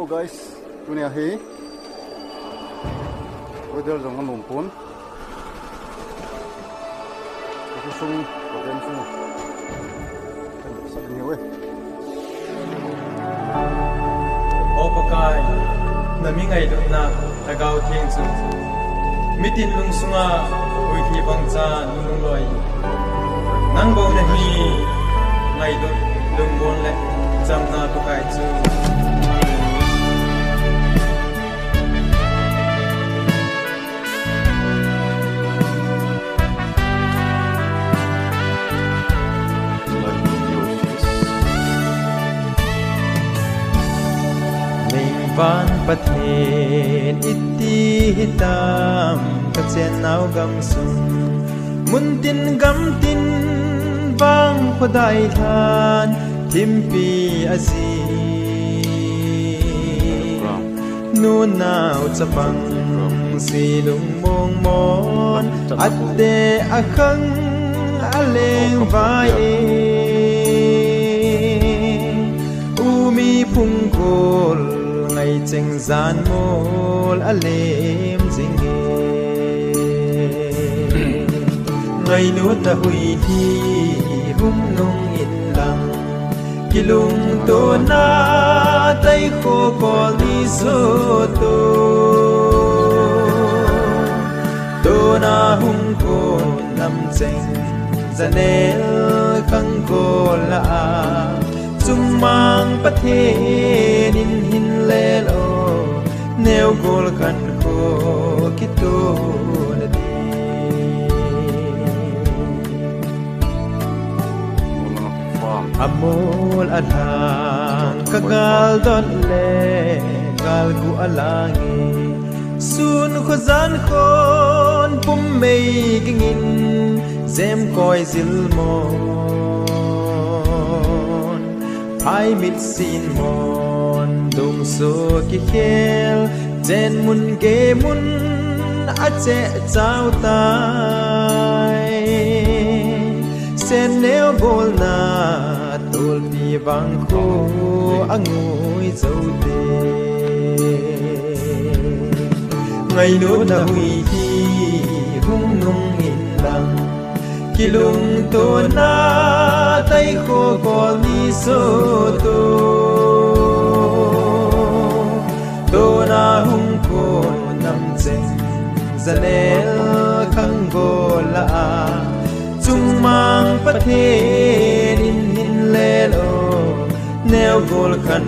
guys, dunia hi. Weather jangan numpun. Itu sung, problem sung. Sini weh. Opakai, nami ngai dut na tagaw thieng chu. Mitin lung sunga ui thi bangcha lung loi. Nang bo na hi ngai dut lung bon le cham na pakai chu. Vanประเทศอิทธิหิตามกระเจียนนาวกำสุนมุนตินกำตินบางพอได้ทานทิมปีอาซีนูนนาวจะบังสีลุงมองมอนอัดเดอะคังอะเลงไว้อูมีพุงโกลngày tranh gian mô a lem dinh ngày nút ta hui thi hum nung in lăng ki lung to na tay khô có li so to na hum ko nam tranh zanel khang ko la chung mangประเทศนินหินเลโลแนวโกลกันโคคิดโตนดีอโมลอลางกะกาลดอนเลกาลกูอลางสุนขจานคนปุ่มเมยกินเซมคอยซิลโมai mit sin mon dum so ki khel jen mun ke mun a che chau tai sen neo bol na tol pi bang ko angui zau te ngai no na hui hi hum nung in lang ki lung to na tay khô có li so to na hum ko nam chen zanel khang go la chung mangประเทศin le lo neo gol khan